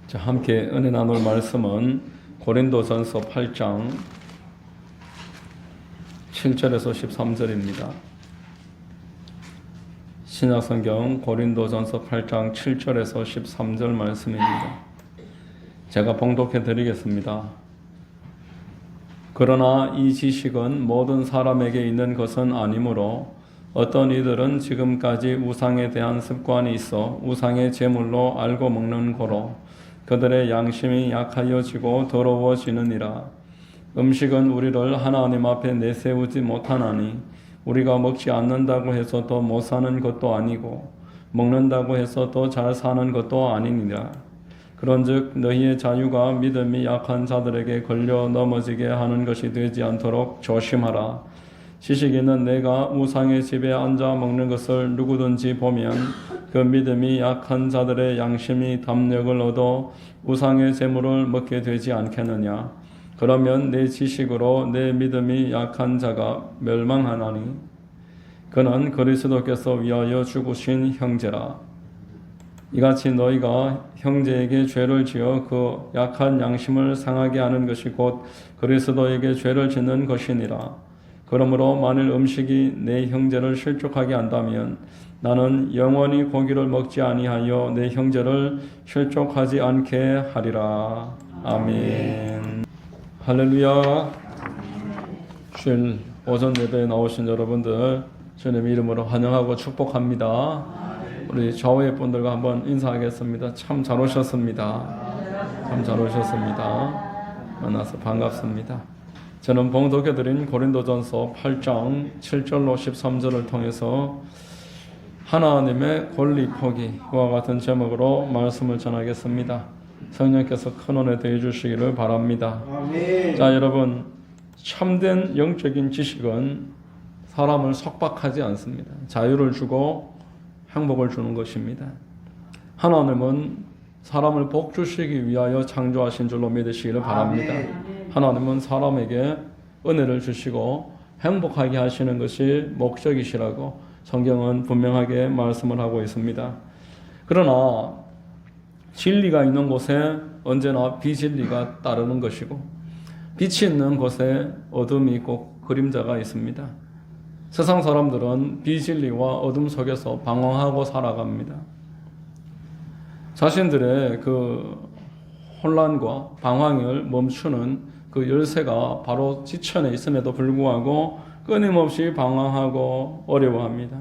자, 함께 은혜 나눌 말씀은 고린도전서 8장 7절에서 13절입니다. 신약성경 고린도전서 8장 7절에서 13절 말씀입니다. 제가 봉독해 드리겠습니다. 그러나 이 지식은 모든 사람에게 있는 것은 아니므로 어떤 이들은 지금까지 우상에 대한 습관이 있어 우상의 제물로 알고 먹는 고로 그들의 양심이 약하여지고 더러워지느니라. 음식은 우리를 하나님 앞에 내세우지 못하나니 우리가 먹지 않는다고 해서 더 못 사는 것도 아니고 먹는다고 해서 더 잘 사는 것도 아니니라. 그런즉 너희의 자유가 믿음이 약한 자들에게 걸려 넘어지게 하는 것이 되지 않도록 조심하라. 지식인은 내가 우상의 집에 앉아 먹는 것을 누구든지 보면 그 믿음이 약한 자들의 양심이 담력을 얻어 우상의 제물을 먹게 되지 않겠느냐. 그러면 내 지식으로 내 믿음이 약한 자가 멸망하나니 그는 그리스도께서 위하여 죽으신 형제라. 이같이 너희가 형제에게 죄를 지어 그 약한 양심을 상하게 하는 것이 곧 그리스도에게 죄를 짓는 것이니라. 그러므로 만일 음식이 내 형제를 실족하게 한다면 나는 영원히 고기를 먹지 아니하여 내 형제를 실족하지 않게 하리라. 아멘. 할렐루야. 주일 오전 예배에 나오신 여러분들 주님 이름으로 환영하고 축복합니다. 우리 좌우의 분들과 한번 인사하겠습니다. 참 잘 오셨습니다. 참 잘 오셨습니다. 만나서 반갑습니다. 저는 봉독해드린 고린도전서 8장 7절로 13절을 통해서 하나님의 권리 포기와 같은 제목으로 말씀을 전하겠습니다. 성령께서 큰 은혜 더해 주시기를 바랍니다. 아멘. 자, 여러분, 참된 영적인 지식은 사람을 속박하지 않습니다. 자유를 주고 행복을 주는 것입니다. 하나님은 사람을 복 주시기 위하여 창조하신 줄로 믿으시기를 바랍니다. 하나님은 사람에게 은혜를 주시고 행복하게 하시는 것이 목적이시라고 성경은 분명하게 말씀을 하고 있습니다. 그러나 진리가 있는 곳에 언제나 비진리가 따르는 것이고 빛이 있는 곳에 어둠이 있고 그림자가 있습니다. 세상 사람들은 비진리와 어둠 속에서 방황하고 살아갑니다. 자신들의 그 혼란과 방황을 멈추는 그 열쇠가 바로 지천에 있음에도 불구하고 끊임없이 방황하고 어려워합니다.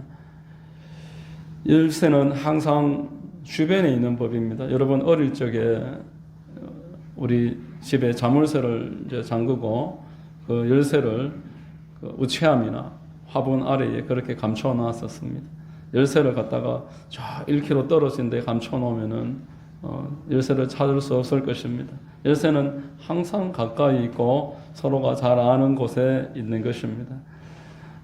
열쇠는 항상 주변에 있는 법입니다. 여러분 어릴 적에 우리 집에 자물쇠를 이제 잠그고 그 열쇠를 그 우체함이나 화분 아래에 그렇게 감춰 놨었습니다. 열쇠를 갖다가 저 1km 떨어진 데 감춰 놓으면은 열쇠를 찾을 수 없을 것입니다. 열쇠는 항상 가까이 있고 서로가 잘 아는 곳에 있는 것입니다.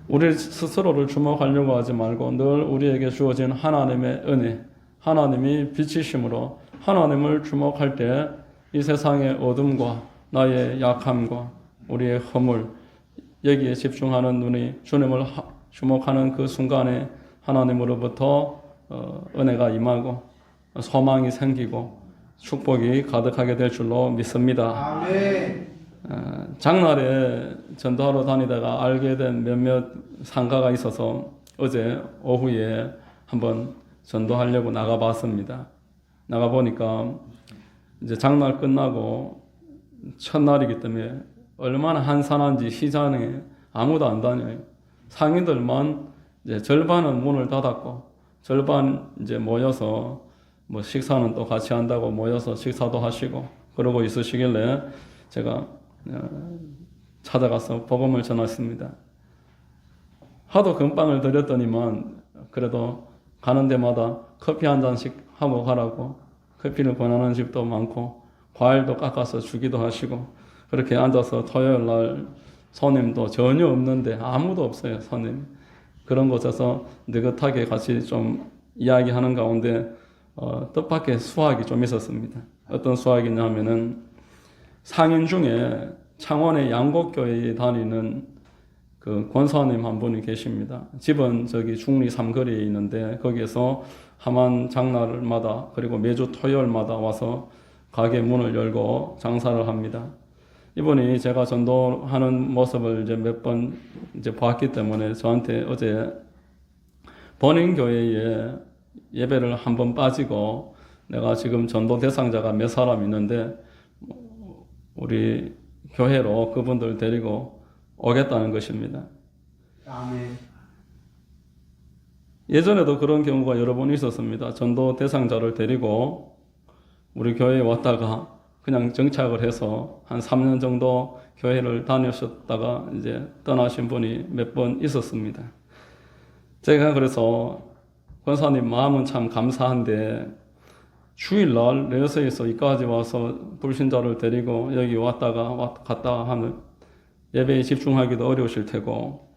우리 스스로를 주목하려고 하지 말고 늘 우리에게 주어진 하나님의 은혜, 하나님이 빛이심으로 하나님을 주목할 때 이 세상의 어둠과 나의 약함과 우리의 허물 여기에 집중하는 눈이 주님을 주목하는 그 순간에 하나님으로부터 은혜가 임하고 소망이 생기고 축복이 가득하게 될 줄로 믿습니다. 아멘. 장날에 전도하러 다니다가 알게 된 몇몇 상가가 있어서 어제 오후에 한번 전도하려고 나가봤습니다. 나가보니까 이제 장날 끝나고 첫날이기 때문에 얼마나 한산한지 시장에 아무도 안 다녀요. 상인들만 이제 절반은 문을 닫았고 절반 이제 모여서 뭐 식사는 또 같이 한다고 모여서 식사도 하시고 그러고 있으시길래 제가 찾아가서 복음을 전했습니다. 하도 금빵을 드렸더니만 그래도 가는 데마다 커피 한 잔씩 하고 가라고 커피를 권하는 집도 많고 과일도 깎아서 주기도 하시고 그렇게 앉아서 토요일 날 손님도 전혀 없는데 아무도 없어요. 손님. 그런 곳에서 느긋하게 같이 좀 이야기하는 가운데 뜻밖의 수학이 좀 있었습니다. 어떤 수학이냐 하면은 상인 중에 창원의 양곡교회에 다니는 그 권사님 한 분이 계십니다. 집은 저기 중리 삼거리에 있는데 거기에서 하만 장날마다 그리고 매주 토요일마다 와서 가게 문을 열고 장사를 합니다. 이분이 제가 전도하는 모습을 이제 몇 번 이제 봤기 때문에 저한테 어제 본인교회에 예배를 한 번 빠지고 내가 지금 전도 대상자가 몇 사람 있는데 우리 교회로 그분들 데리고 오겠다는 것입니다. 아멘. 예전에도 그런 경우가 여러 번 있었습니다. 전도 대상자를 데리고 우리 교회에 왔다가 그냥 정착을 해서 한 3년 정도 교회를 다니셨다가 이제 떠나신 분이 몇 번 있었습니다. 제가 그래서 권사님 마음은 참 감사한데 주일날 레어서에서 이까지 와서 불신자를 데리고 여기 왔다가 갔다 하는 예배에 집중하기도 어려우실 테고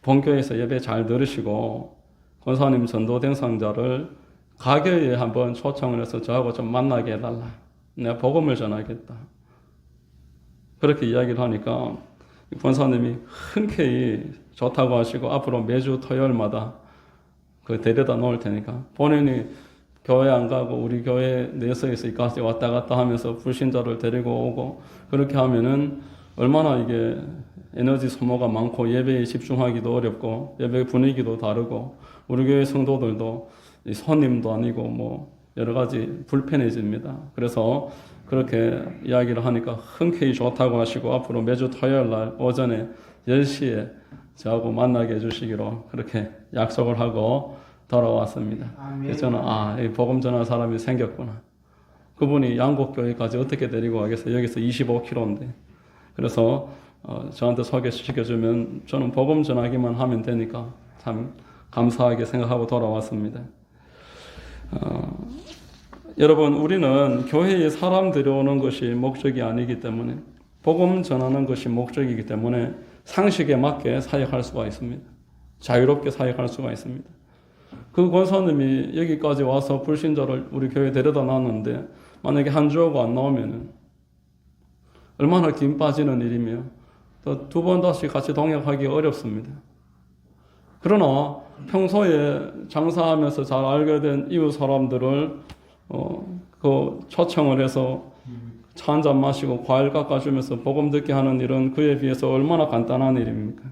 본교회에서 예배 잘 들으시고 권사님 전도 대상자를 가게에 한번 초청을 해서 저하고 좀 만나게 해달라. 내가 복음을 전하겠다. 그렇게 이야기를 하니까 권사님이 흔쾌히 좋다고 하시고 앞으로 매주 토요일마다 그 데려다 놓을 테니까 본인이 교회 안 가고 우리 교회 내에서 이까지 왔다 갔다 하면서 불신자를 데리고 오고 그렇게 하면은 얼마나 이게 에너지 소모가 많고 예배에 집중하기도 어렵고 예배 분위기도 다르고 우리 교회 성도들도 손님도 아니고 뭐 여러 가지 불편해집니다. 그래서 그렇게 이야기를 하니까 흔쾌히 좋다고 하시고 앞으로 매주 토요일 날 오전에 10시에 저하고 만나게 해주시기로 그렇게 약속을 하고 돌아왔습니다. 그래서 저는 이 복음 전할 사람이 생겼구나. 그분이 양곡교회까지 어떻게 데리고 가겠어요? 여기서 25km인데. 그래서 저한테 소개시켜주면 저는 복음 전하기만 하면 되니까 참 감사하게 생각하고 돌아왔습니다. 여러분 우리는 교회에 사람 들여오는 것이 목적이 아니기 때문에 복음 전하는 것이 목적이기 때문에 상식에 맞게 사역할 수가 있습니다. 자유롭게 사역할 수가 있습니다. 그 권사님이 여기까지 와서 불신자를 우리 교회에 데려다 놨는데 만약에 한 주하고 안 나오면 얼마나 김 빠지는 일이며 또 두 번 다시 같이 동역하기 어렵습니다. 그러나 평소에 장사하면서 잘 알게 된 이웃 사람들을 그 초청을 해서 차 한잔 마시고 과일 깎아주면서 복음 듣게 하는 일은 그에 비해서 얼마나 간단한 일입니까?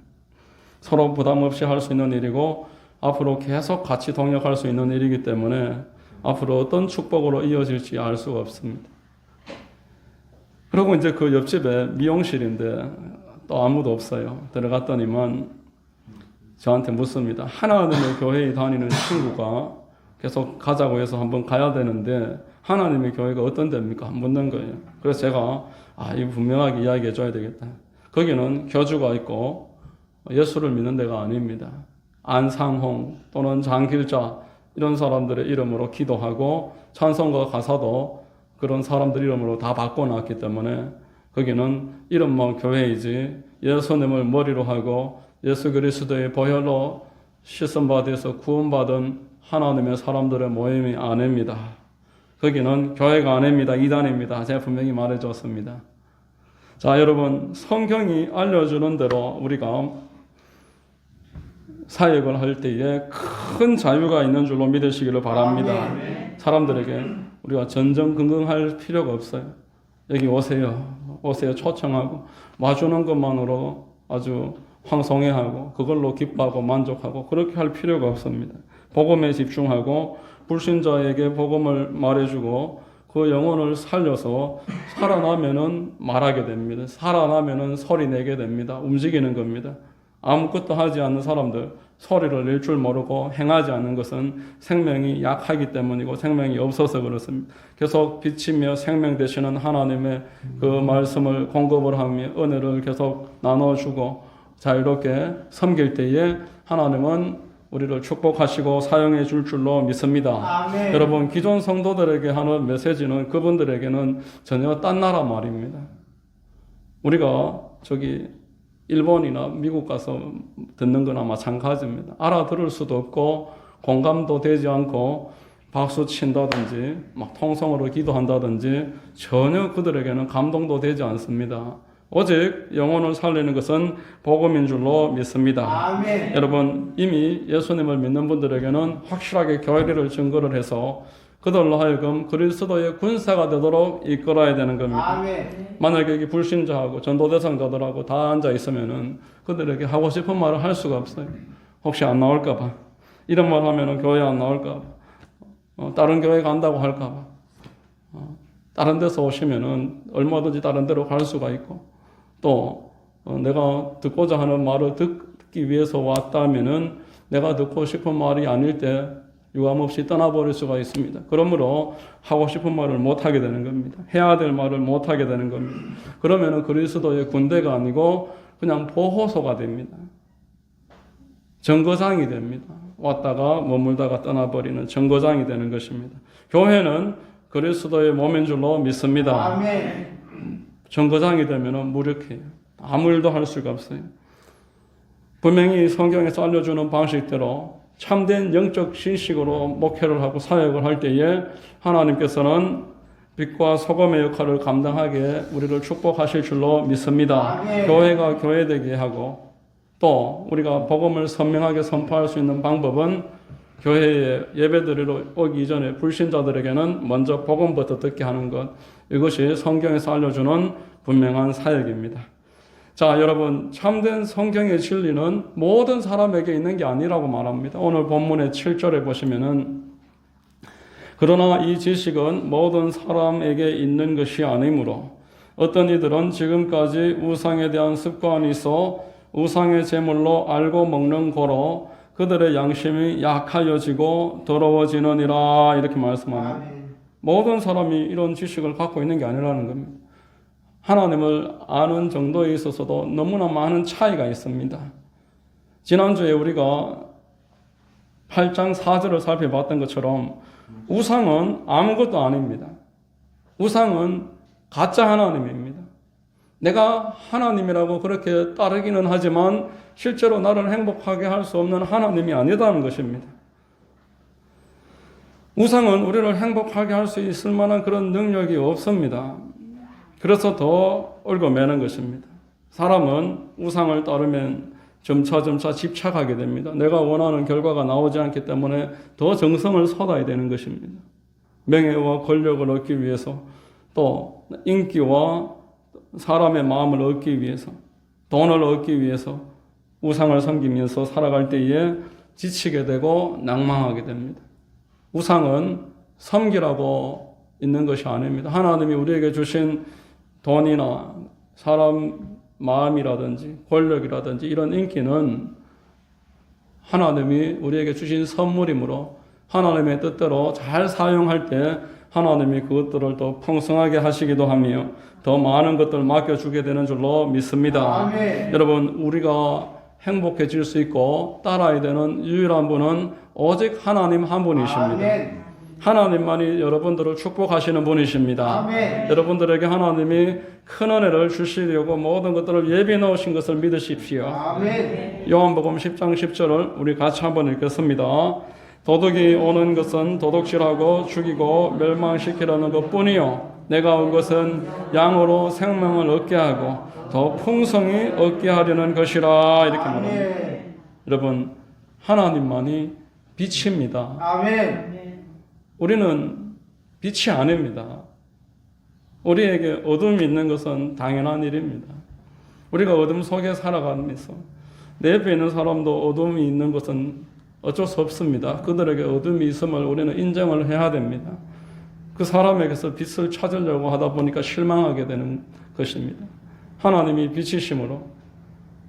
서로 부담 없이 할 수 있는 일이고 앞으로 계속 같이 동역할 수 있는 일이기 때문에 앞으로 어떤 축복으로 이어질지 알 수가 없습니다. 그리고 이제 그 옆집에 미용실인데 또 아무도 없어요. 들어갔더니만 저한테 묻습니다. 하나님의 교회에 다니는 친구가 계속 가자고 해서 한번 가야 되는데 하나님의 교회가 어떤 데입니까? 묻는 거예요. 그래서 제가 이거 분명하게 이야기해 줘야 되겠다. 거기는 교주가 있고 예수를 믿는 데가 아닙니다. 안상홍 또는 장길자 이런 사람들의 이름으로 기도하고 찬송가 가사도 그런 사람들 이름으로 다 바꿔놨기 때문에 거기는 이름만 교회이지 예수님을 머리로 하고 예수 그리스도의 보혈로 씻음받아서 구원받은 하나님의 사람들의 모임이 아닙니다. 거기는 교회가 아닙니다. 이단입니다. 제가 분명히 말해줬습니다. 자, 여러분 성경이 알려주는 대로 우리가 사역을 할 때에 큰 자유가 있는 줄로 믿으시기를 바랍니다. 사람들에게 우리가 전전긍긍할 필요가 없어요. 여기 오세요. 초청하고 와주는 것만으로 아주 황송해하고 그걸로 기뻐하고 만족하고 그렇게 할 필요가 없습니다. 복음에 집중하고 불신자에게 복음을 말해주고 그 영혼을 살려서 살아나면은 말하게 됩니다. 살아나면은 소리 내게 됩니다. 움직이는 겁니다. 아무것도 하지 않는 사람들, 소리를 낼 줄 모르고 행하지 않는 것은 생명이 약하기 때문이고 생명이 없어서 그렇습니다. 계속 비치며 생명 되시는 하나님의 그 말씀을 공급을 하며 은혜를 계속 나눠주고 자유롭게 섬길 때에 하나님은 우리를 축복하시고 사용해 줄 줄로 믿습니다. 아멘. 여러분 기존 성도들에게 하는 메시지는 그분들에게는 전혀 딴 나라 말입니다. 우리가 저기 일본이나 미국 가서 듣는 거나 마찬가지입니다. 알아들을 수도 없고 공감도 되지 않고 박수 친다든지 막 통성으로 기도한다든지 전혀 그들에게는 감동도 되지 않습니다. 오직 영혼을 살리는 것은 복음인 줄로 믿습니다. 아멘. 여러분 이미 예수님을 믿는 분들에게는 확실하게 교회를 증거를 해서 그들로 하여금 그리스도의 군사가 되도록 이끌어야 되는 겁니다. 아멘. 만약에 여기 불신자하고 전도 대상자들하고 다 앉아 있으면은 그들에게 하고 싶은 말을 할 수가 없어요. 혹시 안 나올까봐. 이런 말 하면은 교회 안 나올까봐. 다른 교회 간다고 할까봐. 다른 데서 오시면은 얼마든지 다른 데로 갈 수가 있고, 또 내가 듣고자 하는 말을 듣기 위해서 왔다면은 내가 듣고 싶은 말이 아닐 때 유감없이 떠나버릴 수가 있습니다. 그러므로 하고 싶은 말을 못하게 되는 겁니다. 해야 될 말을 못하게 되는 겁니다. 그러면은 그리스도의 군대가 아니고 그냥 보호소가 됩니다. 정거장이 됩니다. 왔다가 머물다가 떠나버리는 정거장이 되는 것입니다. 교회는 그리스도의 몸인 줄로 믿습니다. 아멘. 정거장이 되면은 무력해요. 아무 일도 할 수가 없어요. 분명히 성경에서 알려주는 방식대로 참된 영적 신식으로 목회를 하고 사역을 할 때에 하나님께서는 빛과 소금의 역할을 감당하게 우리를 축복하실 줄로 믿습니다. 아멘. 교회가 교회되게 하고, 또 우리가 복음을 선명하게 선포할 수 있는 방법은 교회에 예배드리러 오기 이전에 불신자들에게는 먼저 복음부터 듣게 하는 것, 이것이 성경에서 알려주는 분명한 사역입니다. 자, 여러분, 참된 성경의 진리는 모든 사람에게 있는 게 아니라고 말합니다. 오늘 본문의 7절에 보시면은, 그러나 이 지식은 모든 사람에게 있는 것이 아니므로 어떤 이들은 지금까지 우상에 대한 습관이 있어 우상의 제물로 알고 먹는 고로 그들의 양심이 약하여지고 더러워지느니라, 이렇게 말씀합니다. 아멘. 모든 사람이 이런 지식을 갖고 있는 게 아니라는 겁니다. 하나님을 아는 정도에 있어서도 너무나 많은 차이가 있습니다. 지난주에 우리가 8장 4절을 살펴봤던 것처럼 우상은 아무것도 아닙니다. 우상은 가짜 하나님입니다. 내가 하나님이라고 그렇게 따르기는 하지만 실제로 나를 행복하게 할 수 없는 하나님이 아니다는 것입니다. 우상은 우리를 행복하게 할 수 있을 만한 그런 능력이 없습니다. 그래서 더 얽어매는 것입니다. 사람은 우상을 따르면 점차 집착하게 됩니다. 내가 원하는 결과가 나오지 않기 때문에 더 정성을 쏟아야 되는 것입니다. 명예와 권력을 얻기 위해서, 또 인기와 사람의 마음을 얻기 위해서, 돈을 얻기 위해서 우상을 섬기면서 살아갈 때에 지치게 되고 낭망하게 됩니다. 우상은 섬기라고 있는 것이 아닙니다. 하나님이 우리에게 주신 돈이나 사람 마음이라든지 권력이라든지 이런 인기는 하나님이 우리에게 주신 선물이므로 하나님의 뜻대로 잘 사용할 때 하나님이 그것들을 더 풍성하게 하시기도 하며 더 많은 것들을 맡겨주게 되는 줄로 믿습니다. 아멘. 여러분, 우리가 행복해질 수 있고 따라야 되는 유일한 분은 오직 하나님 한 분이십니다. 아멘. 하나님만이 여러분들을 축복하시는 분이십니다. 아멘. 여러분들에게 하나님이 큰 은혜를 주시려고 모든 것들을 예비해 놓으신 것을 믿으십시오. 아멘. 요한복음 10장 10절을 우리 같이 한번 읽겠습니다. 도둑이 오는 것은 도둑질하고 죽이고 멸망시키려는 것뿐이요 내가 온 것은 양으로 생명을 얻게 하고 더 풍성히 얻게 하려는 것이라, 이렇게 말합니다. 아멘. 여러분, 하나님만이 빛입니다. 아멘. 우리는 빛이 아닙니다. 우리에게 어둠이 있는 것은 당연한 일입니다. 우리가 어둠 속에 살아가면서 내 옆에 있는 사람도 어둠이 있는 것은 어쩔 수 없습니다. 그들에게 어둠이 있음을 우리는 인정을 해야 됩니다. 그 사람에게서 빛을 찾으려고 하다 보니까 실망하게 되는 것입니다. 하나님이 빛이심으로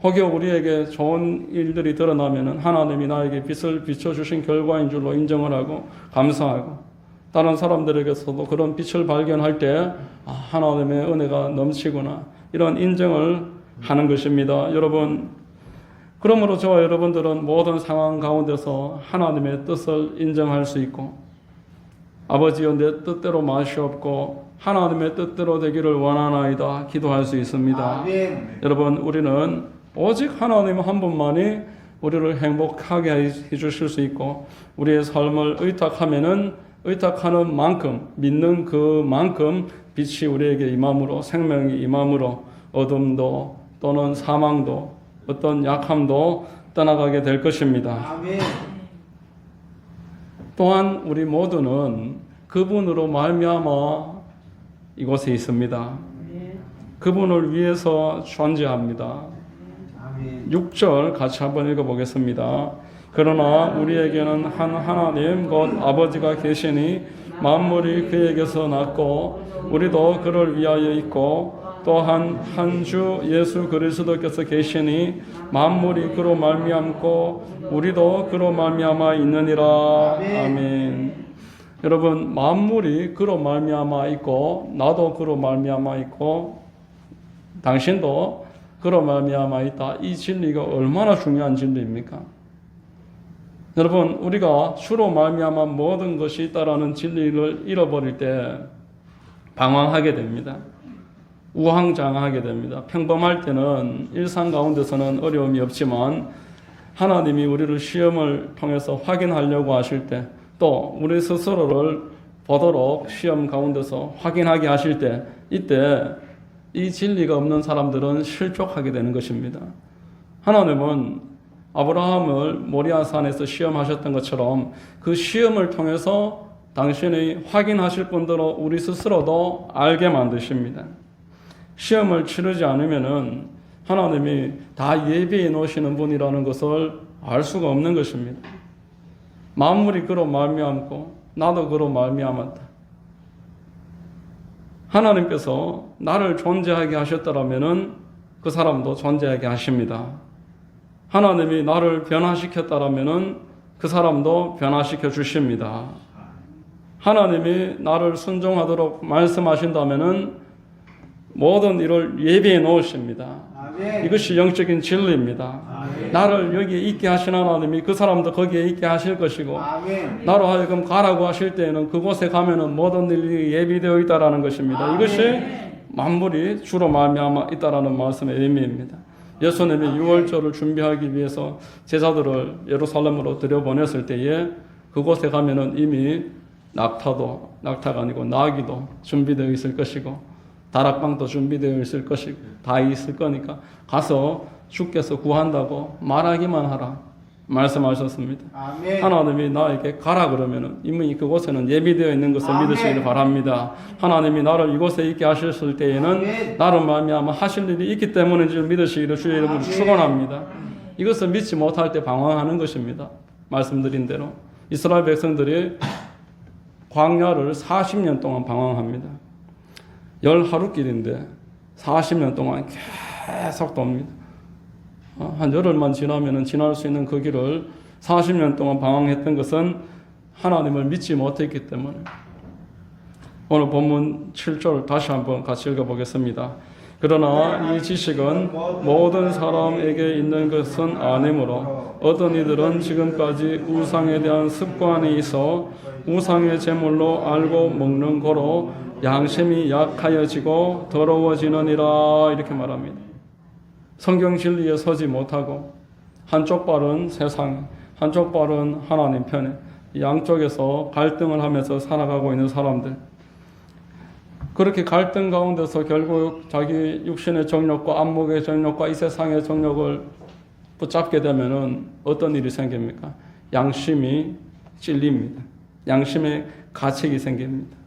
혹여 우리에게 좋은 일들이 드러나면 하나님이 나에게 빛을 비춰주신 결과인 줄로 인정을 하고 감사하고, 다른 사람들에게서도 그런 빛을 발견할 때 하나님의 은혜가 넘치구나, 이런 인정을 하는 것입니다. 여러분, 그러므로 저와 여러분들은 모든 상황 가운데서 하나님의 뜻을 인정할 수 있고, 아버지여 내 뜻대로 마시옵고 하나님의 뜻대로 되기를 원하나이다 기도할 수 있습니다. 아멘. 여러분, 우리는 오직 하나님 한 분만이 우리를 행복하게 해주실 수 있고, 우리의 삶을 의탁하면은 의탁하는 만큼, 믿는 그만큼 빛이 우리에게 임함으로, 생명이 임함으로 어둠도 또는 사망도 어떤 약함도 떠나가게 될 것입니다. 아멘. 또한 우리 모두는 그분으로 말미암아 이곳에 있습니다. 그분을 위해서 존재합니다. 6절 같이 한번 읽어보겠습니다. 그러나 우리에게는 한 하나님 곧 아버지가 계시니 만물이 그에게서 났고 우리도 그를 위하여 있고 또한 한 주 예수 그리스도께서 계시니 만물이 그로 말미암고 우리도 그로 말미암아 있느니라. 아멘. 여러분, 만물이 그로 말미암아 있고 나도 그로 말미암아 있고 당신도 그로 말미암아 있다. 이 진리가 얼마나 중요한 진리입니까? 여러분, 우리가 주로 말미암아 모든 것이 있다라는 진리를 잃어버릴 때 방황하게 됩니다. 우왕좌왕하게 됩니다. 평범할 때는 일상 가운데서는 어려움이 없지만 하나님이 우리를 시험을 통해서 확인하려고 하실 때 또 우리 스스로를 보도록 시험 가운데서 확인하게 하실 때 이때 이 진리가 없는 사람들은 실족하게 되는 것입니다. 하나님은 아브라함을 모리아산에서 시험하셨던 것처럼 그 시험을 통해서 당신이 확인하실 분대로 우리 스스로도 알게 만드십니다. 시험을 치르지 않으면은 하나님이 다 예비해 놓으시는 분이라는 것을 알 수가 없는 것입니다. 만물이 그로 말미암고 나도 그로 말미암았다. 하나님께서 나를 존재하게 하셨다라면은 그 사람도 존재하게 하십니다. 하나님이 나를 변화시켰다라면은 그 사람도 변화시켜 주십니다. 하나님이 나를 순종하도록 말씀하신다면은 모든 일을 예비해 놓으십니다. 아멘. 이것이 영적인 진리입니다. 아멘. 나를 여기에 있게 하신 하나님이 그 사람도 거기에 있게 하실 것이고 아멘. 나로 하여금 가라고 하실 때에는 그곳에 가면은 모든 일이 예비되어 있다라는 것입니다. 아멘. 이것이 만물이 주로 말미암아 있다라는 말씀의 의미입니다. 예수님이 6월절을 준비하기 위해서 제자들을 예루살렘으로 들여보냈을 때에 그곳에 가면은 이미 낙타가 아니고 나귀도 준비되어 있을 것이고 다락방도 준비되어 있을 것이고 다 있을 거니까 가서 주께서 구한다고 말하기만 하라 말씀하셨습니다. 아멘. 하나님이 나에게 가라 그러면은 이미 그곳에는 예비되어 있는 것을 아멘. 믿으시기를 바랍니다. 하나님이 나를 이곳에 있게 하셨을 때에는 아멘. 나를 말미암아 하실 일이 있기 때문인 줄 믿으시기를 주의 이름으로 축원합니다. 이것을 믿지 못할 때 방황하는 것입니다. 말씀드린 대로 이스라엘 백성들이 광야를 40년 동안 방황합니다. 10하루길인데 40년 동안 계속 돕니다. 한 열흘만 지나면 지날 수 있는 그 길을 40년 동안 방황했던 것은 하나님을 믿지 못했기 때문에 오늘 본문 7절 다시 한번 같이 읽어보겠습니다. 그러나 이 지식은 모든 사람에게 있는 것은 아니므로 어떤 이들은 지금까지 우상에 대한 습관이 있어 우상의 제물로 알고 먹는 거로 양심이 약하여지고 더러워지느니라 이렇게 말합니다. 성경 진리에 서지 못하고 한쪽 발은 세상, 한쪽 발은 하나님 편에 양쪽에서 갈등을 하면서 살아가고 있는 사람들, 그렇게 갈등 가운데서 결국 자기 육신의 정욕과 안목의 정욕과 이 세상의 정욕을 붙잡게 되면은 어떤 일이 생깁니까? 양심이 찔립니다. 양심의 가책이 생깁니다.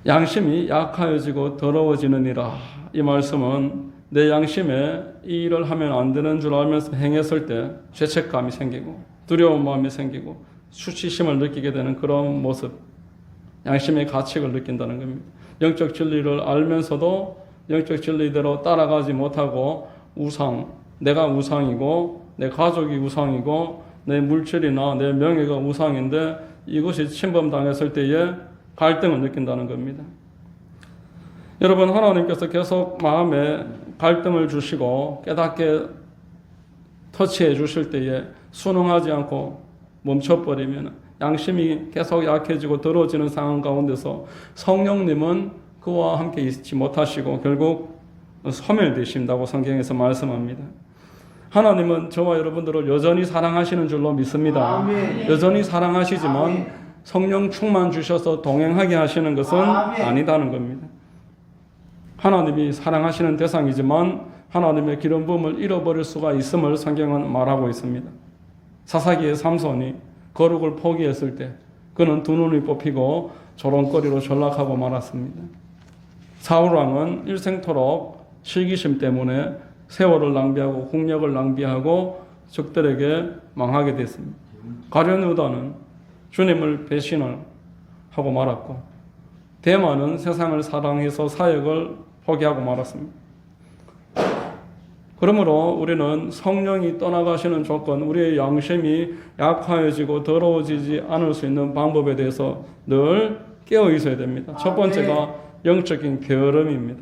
양심이 약하여지고 더러워지느니라. 이 말씀은 내 양심에 이 일을 하면 안 되는 줄 알면서 행했을 때 죄책감이 생기고 두려운 마음이 생기고 수치심을 느끼게 되는 그런 모습, 양심의 가책을 느낀다는 겁니다. 영적 진리를 알면서도 영적 진리대로 따라가지 못하고 우상, 내가 우상이고 내 가족이 우상이고 내 물질이나 내 명예가 우상인데 이것이 침범당했을 때에 갈등을 느낀다는 겁니다. 여러분, 하나님께서 계속 마음에 갈등을 주시고 깨닫게 터치해 주실 때에 순응하지 않고 멈춰버리면 양심이 계속 약해지고 더러워지는 상황 가운데서 성령님은 그와 함께 있지 못하시고 결국 소멸되신다고 성경에서 말씀합니다. 하나님은 저와 여러분들을 여전히 사랑하시는 줄로 믿습니다. 아멘. 여전히 사랑하시지만 아멘. 성령 충만 주셔서 동행하게 하시는 것은 아멘. 아니다는 겁니다. 하나님이 사랑하시는 대상이지만 하나님의 기름 부음을 잃어버릴 수가 있음을 성경은 말하고 있습니다. 사사기의 삼손이 거룩을 포기했을 때 그는 두 눈이 뽑히고 조롱거리로 전락하고 말았습니다. 사울왕은 일생토록 실기심 때문에 세월을 낭비하고 국력을 낭비하고 적들에게 망하게 됐습니다. 가룟 유다는 주님을 배신을 하고 말았고, 대만은 세상을 사랑해서 사역을 포기하고 말았습니다. 그러므로 우리는 성령이 떠나가시는 조건, 우리의 양심이 약화해지고 더러워지지 않을 수 있는 방법에 대해서 늘 깨어 있어야 됩니다. 첫 번째가 영적인 게으름입니다.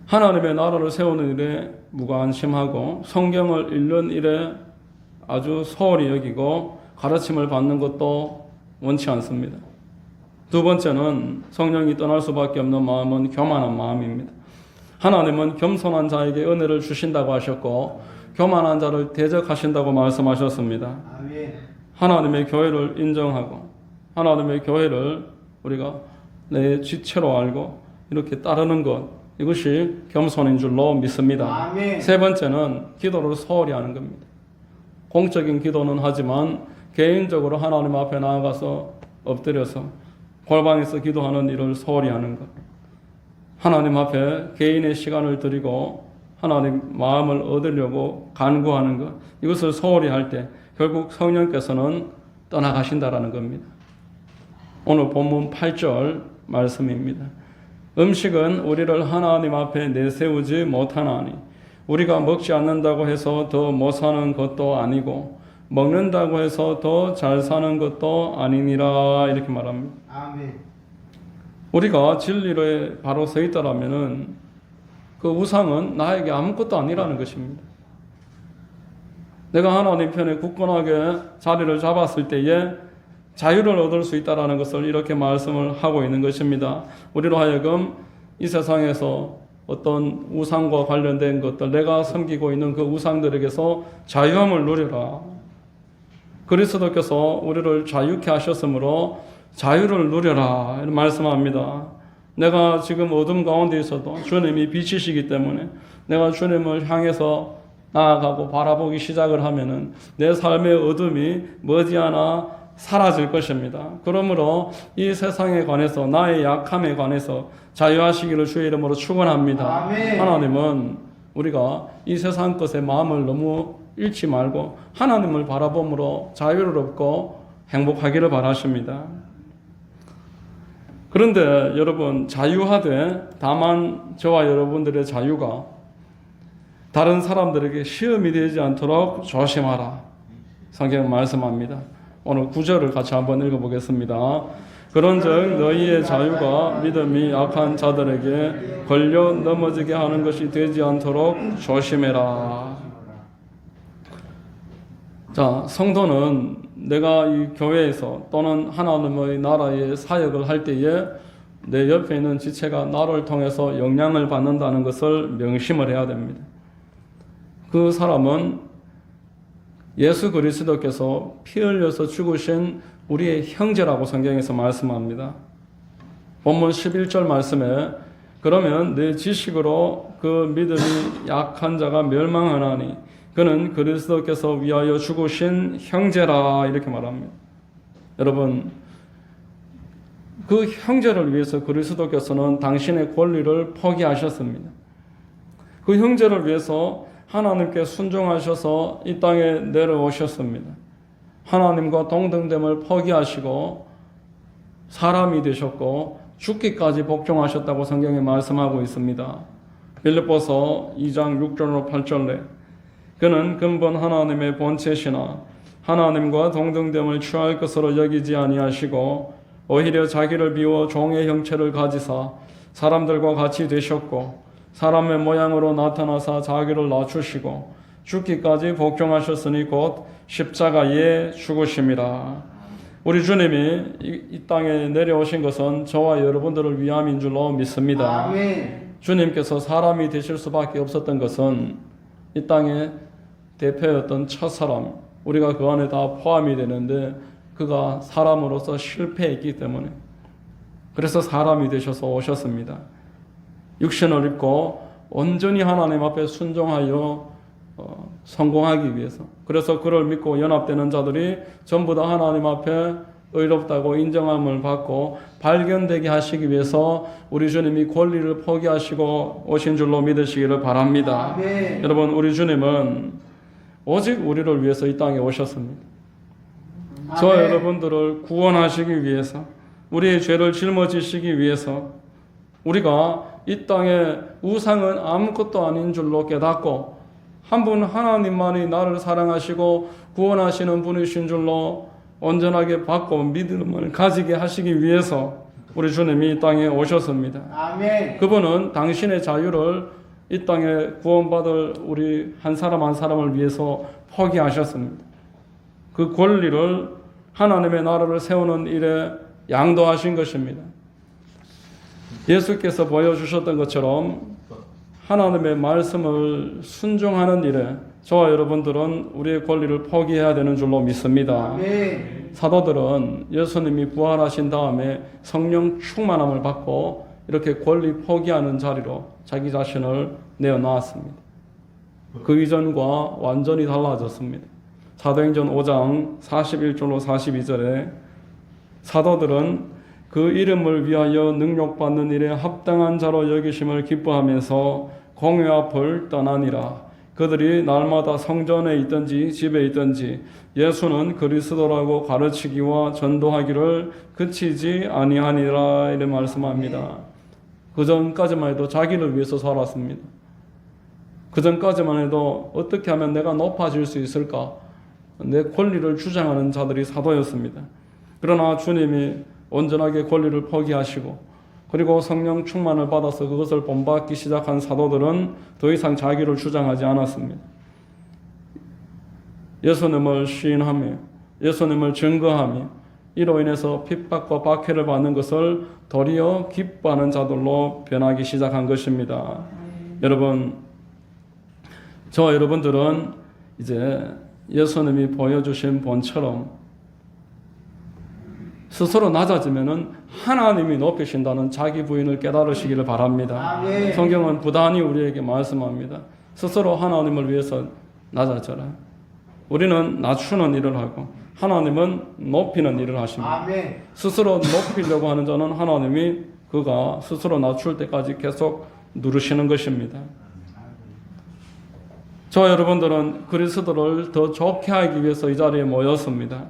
하나님의 나라를 세우는 일에 무관심하고 성경을 읽는 일에 아주 소홀히 여기고 가르침을 받는 것도 원치 않습니다. 두 번째는 성령이 떠날 수밖에 없는 마음은 교만한 마음입니다. 하나님은 겸손한 자에게 은혜를 주신다고 하셨고 교만한 자를 대적하신다고 말씀하셨습니다. 하나님의 교회를 인정하고 하나님의 교회를 우리가 내 지체로 알고 이렇게 따르는 것, 이것이 겸손인 줄로 믿습니다. 세 번째는 기도를 소홀히 하는 겁니다. 공적인 기도는 하지만 개인적으로 하나님 앞에 나아가서 엎드려서 골방에서 기도하는 일을 소홀히 하는 것, 하나님 앞에 개인의 시간을 드리고 하나님 마음을 얻으려고 간구하는 것, 이것을 소홀히 할 때 결국 성령께서는 떠나가신다라는 겁니다. 오늘 본문 8절 말씀입니다. 음식은 우리를 하나님 앞에 내세우지 못하나니 우리가 먹지 않는다고 해서 더 못 사는 것도 아니고 먹는다고 해서 더 잘 사는 것도 아니니라, 이렇게 말합니다. 아멘. 우리가 진리에 바로 서 있다라면은 그 우상은 나에게 아무것도 아니라는 것입니다. 내가 하나님 편에 굳건하게 자리를 잡았을 때에 자유를 얻을 수 있다는 것을 이렇게 말씀을 하고 있는 것입니다. 우리로 하여금 이 세상에서 어떤 우상과 관련된 것들, 내가 섬기고 있는 그 우상들에게서 자유함을 누려라. 그리스도께서 우리를 자유케 하셨으므로 자유를 누려라, 이런 말씀합니다. 내가 지금 어둠 가운데 있어도 주님이 빛이시기 때문에 내가 주님을 향해서 나아가고 바라보기 시작을 하면은 내 삶의 어둠이 머지않아 사라질 것입니다. 그러므로 이 세상에 관해서, 나의 약함에 관해서 자유하시기를 주의 이름으로 축원합니다. 하나님은 우리가 이 세상 것에 마음을 너무 잃지 말고 하나님을 바라봄으로 자유를 얻고 행복하기를 바라십니다. 그런데 여러분, 자유하되 다만 저와 여러분들의 자유가 다른 사람들에게 시험이 되지 않도록 조심하라, 성경 말씀합니다. 오늘 9절을 같이 한번 읽어보겠습니다. 그런즉 너희의 자유가 믿음이 약한 자들에게 걸려 넘어지게 하는 것이 되지 않도록 조심해라. 자, 성도는 내가 이 교회에서 또는 하나님의 나라의 사역을 할 때에 내 옆에 있는 지체가 나를 통해서 영향을 받는다는 것을 명심을 해야 됩니다. 그 사람은 예수 그리스도께서 피 흘려서 죽으신 우리의 형제라고 성경에서 말씀합니다. 본문 11절 말씀에 그러면 내 지식으로 그 믿음이 약한 자가 멸망하나니 그는 그리스도께서 위하여 죽으신 형제라, 이렇게 말합니다. 여러분, 그 형제를 위해서 그리스도께서는 당신의 권리를 포기하셨습니다. 그 형제를 위해서 하나님께 순종하셔서 이 땅에 내려오셨습니다. 하나님과 동등됨을 포기하시고 사람이 되셨고 죽기까지 복종하셨다고 성경에 말씀하고 있습니다. 빌립보서 2장 6절로 8절에 그는 근본 하나님의 본체시나 하나님과 동등됨을 취할 것으로 여기지 아니하시고 오히려 자기를 비워 종의 형체를 가지사 사람들과 같이 되셨고 사람의 모양으로 나타나사 자기를 낮추시고 죽기까지 복종하셨으니 곧 십자가에 죽으심이라. 우리 주님이 이 땅에 내려오신 것은 저와 여러분들을 위함인 줄로 믿습니다. 아멘. 주님께서 사람이 되실 수밖에 없었던 것은 이 땅의 대표였던 첫사람, 우리가 그 안에 다 포함이 되는데 그가 사람으로서 실패했기 때문에, 그래서 사람이 되셔서 오셨습니다. 육신을 입고 온전히 하나님 앞에 순종하여 성공하기 위해서. 그래서 그를 믿고 연합되는 자들이 전부 다 하나님 앞에 의롭다고 인정함을 받고 발견되게 하시기 위해서 우리 주님이 권리를 포기하시고 오신 줄로 믿으시기를 바랍니다. 아멘. 여러분, 우리 주님은 오직 우리를 위해서 이 땅에 오셨습니다. 저 아멘. 여러분들을 구원하시기 위해서, 우리의 죄를 짊어지시기 위해서, 우리가 이 땅에 우상은 아무것도 아닌 줄로 깨닫고 한 분 하나님만이 나를 사랑하시고 구원하시는 분이신 줄로 온전하게 받고 믿음을 가지게 하시기 위해서 우리 주님이 이 땅에 오셨습니다. 아멘. 그분은 당신의 자유를 이 땅에 구원받을 우리 한 사람 한 사람을 위해서 포기하셨습니다. 그 권리를 하나님의 나라를 세우는 일에 양도하신 것입니다. 예수께서 보여주셨던 것처럼 하나님의 말씀을 순종하는 일에 저와 여러분들은 우리의 권리를 포기해야 되는 줄로 믿습니다. 아멘. 사도들은 예수님이 부활하신 다음에 성령 충만함을 받고 이렇게 권리 포기하는 자리로 자기 자신을 내어놓았습니다. 그 이전과 완전히 달라졌습니다. 사도행전 5장 41절로 42절에 사도들은 그 이름을 위하여 능력받는 일에 합당한 자로 여기심을 기뻐하면서 공회 앞을 떠나니라. 그들이 날마다 성전에 있든지 집에 있든지 예수는 그리스도라고 가르치기와 전도하기를 그치지 아니하니라 이렇게 말씀합니다. 그 전까지만 해도 자기를 위해서 살았습니다. 그 전까지만 해도 어떻게 하면 내가 높아질 수 있을까? 내 권리를 주장하는 자들이 사도였습니다. 그러나 주님이 온전하게 권리를 포기하시고 그리고 성령 충만을 받아서 그것을 본받기 시작한 사도들은 더 이상 자기를 주장하지 않았습니다. 예수님을 시인하며 예수님을 증거하며 이로 인해서 핍박과 박해를 받는 것을 도리어 기뻐하는 자들로 변하기 시작한 것입니다. 여러분, 저와 여러분들은 이제 예수님이 보여주신 본처럼 스스로 낮아지면은 하나님이 높이신다는 자기 부인을 깨달으시기를 바랍니다. 아멘. 성경은 부단히 우리에게 말씀합니다. 스스로 하나님을 위해서 낮아져라. 우리는 낮추는 일을 하고 하나님은 높이는 일을 하십니다. 아멘. 스스로 높이려고 하는 자는 하나님이 그가 스스로 낮출 때까지 계속 누르시는 것입니다. 저와 여러분들은 그리스도를 더 좋게 하기 위해서 이 자리에 모였습니다.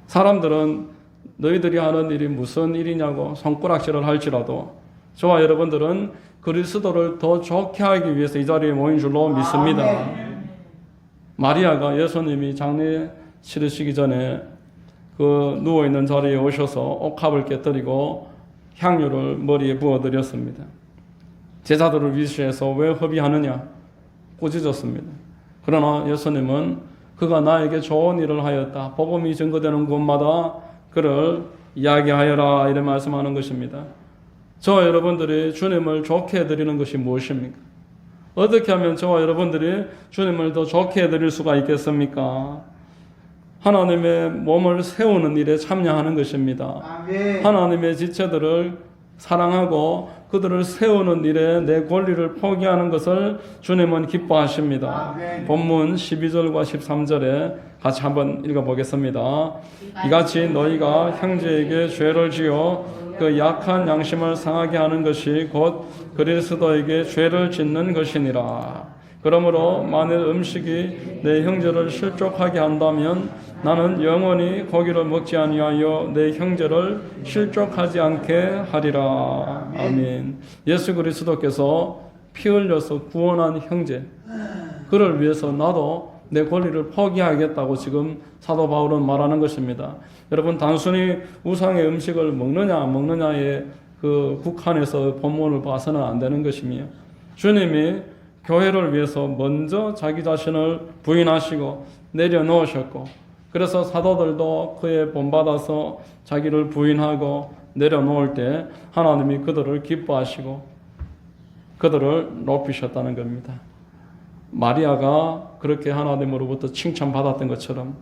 사람들은 너희들이 하는 일이 무슨 일이냐고 손가락질을 할지라도 저와 여러분들은 그리스도를 더 좋게 하기 위해서 이 자리에 모인 줄로 믿습니다. 아멘. 마리아가 예수님이 장례 치르시기 전에 그 누워있는 자리에 오셔서 옥합을 깨뜨리고 향유를 머리에 부어드렸습니다. 제자들을 위시해서 왜 허비하느냐 꾸짖었습니다. 그러나 예수님은 그가 나에게 좋은 일을 하였다. 복음이 증거되는 곳마다 그를 이야기하여라 이렇게 말씀하는 것입니다. 저와 여러분들이 주님을 좋게 해드리는 것이 무엇입니까? 어떻게 하면 저와 여러분들이 주님을 더 좋게 해드릴 수가 있겠습니까? 하나님의 몸을 세우는 일에 참여하는 것입니다. 아멘. 하나님의 지체들을 사랑하고 그들을 세우는 일에 내 권리를 포기하는 것을 주님은 기뻐하십니다. 아멘. 본문 12절과 13절에 같이 한번 읽어보겠습니다. 이같이 너희가 형제에게 죄를 지어 그 약한 양심을 상하게 하는 것이 곧 그리스도에게 죄를 짓는 것이니라. 그러므로 만일 음식이 내 형제를 실족하게 한다면 나는 영원히 고기를 먹지 아니하여 내 형제를 실족하지 않게 하리라. 아멘. 예수 그리스도께서 피 흘려서 구원한 형제, 그를 위해서 나도 내 권리를 포기하겠다고 지금 사도 바울은 말하는 것입니다. 여러분, 단순히 우상의 음식을 먹느냐 안 먹느냐에 그 국한에서 본문을 봐서는 안 되는 것이며, 주님이 교회를 위해서 먼저 자기 자신을 부인하시고 내려놓으셨고, 그래서 사도들도 그에 본받아서 자기를 부인하고 내려놓을 때 하나님이 그들을 기뻐하시고 그들을 높이셨다는 겁니다. 마리아가 그렇게 하나님으로부터 칭찬받았던 것처럼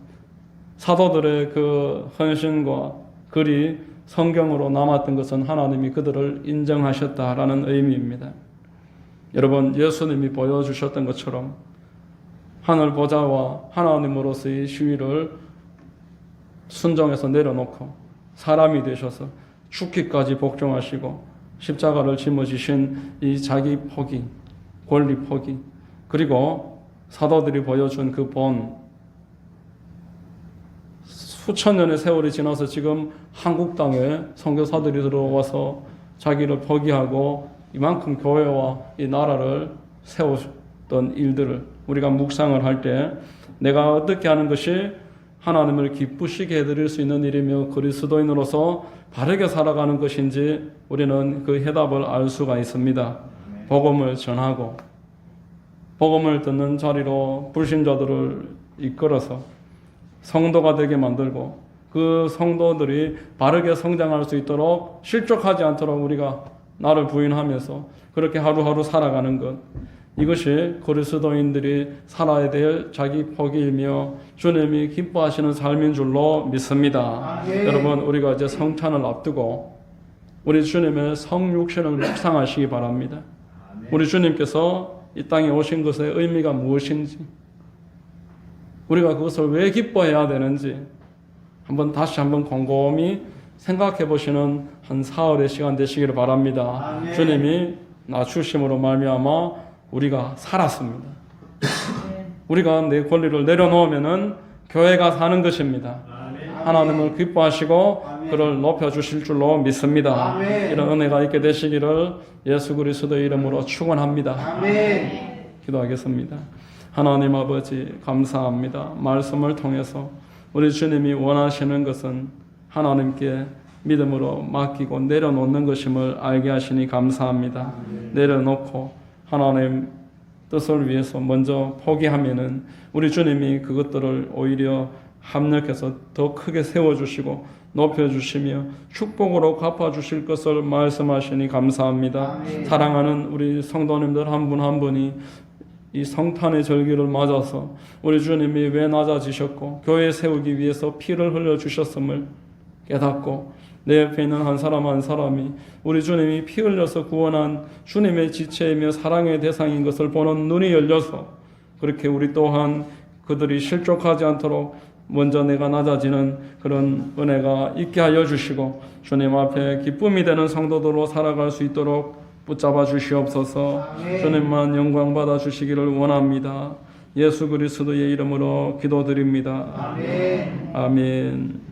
사도들의 그 헌신과 글이 성경으로 남았던 것은 하나님이 그들을 인정하셨다라는 의미입니다. 여러분, 예수님이 보여주셨던 것처럼 하늘 보좌와 하나님으로서의 시위를 순종해서 내려놓고 사람이 되셔서 죽기까지 복종하시고 십자가를 짊어지신 이 자기 포기, 권리 포기, 그리고 사도들이 보여준 그 본, 수천 년의 세월이 지나서 지금 한국 땅에 선교사들이 들어와서 자기를 포기하고 이만큼 교회와 이 나라를 세웠던 일들을 우리가 묵상을 할 때 내가 어떻게 하는 것이 하나님을 기쁘시게 해드릴 수 있는 일이며 그리스도인으로서 바르게 살아가는 것인지 우리는 그 해답을 알 수가 있습니다. 복음을 전하고 복음을 듣는 자리로 불신자들을 이끌어서 성도가 되게 만들고 그 성도들이 바르게 성장할 수 있도록 실족하지 않도록 우리가 나를 부인하면서 그렇게 하루하루 살아가는 것, 이것이 그리스도인들이 살아야 될 자기 포기이며 주님이 기뻐하시는 삶인 줄로 믿습니다. 여러분, 우리가 이제 성찬을 앞두고 우리 주님의 성육신을 묵상하시기 바랍니다. 우리 주님께서 이 땅에 오신 것의 의미가 무엇인지, 우리가 그것을 왜 기뻐해야 되는지 다시 한번 곰곰이 생각해 보시는 한 사흘의 시간 되시기를 바랍니다. 주님이 낮추심으로 말미암아 우리가 살았습니다. 우리가 내 권리를 내려놓으면은 교회가 사는 것입니다. 하나님을 기뻐하시고 그를 높여주실 줄로 믿습니다. 이런 은혜가 있게 되시기를 예수 그리스도의 이름으로 축원합니다. 기도하겠습니다. 하나님 아버지 감사합니다. 말씀을 통해서 우리 주님이 원하시는 것은 하나님께 믿음으로 맡기고 내려놓는 것임을 알게 하시니 감사합니다. 내려놓고 하나님 뜻을 위해서 먼저 포기하면은 우리 주님이 그것들을 오히려 합력해서 더 크게 세워주시고 높여주시며 축복으로 갚아주실 것을 말씀하시니 감사합니다. 사랑하는 우리 성도님들 한 분 한 분이 이 성탄의 절기를 맞아서 우리 주님이 왜 낮아지셨고 교회 세우기 위해서 피를 흘려주셨음을 깨닫고 내 옆에 있는 한 사람 한 사람이 우리 주님이 피 흘려서 구원한 주님의 지체이며 사랑의 대상인 것을 보는 눈이 열려서 그렇게 우리 또한 그들이 실족하지 않도록 먼저 내가 낮아지는 그런 은혜가 있게 하여 주시고 주님 앞에 기쁨이 되는 성도들로 살아갈 수 있도록 붙잡아 주시옵소서. 주님만 영광 받아 주시기를 원합니다. 예수 그리스도의 이름으로 기도드립니다. 아멘.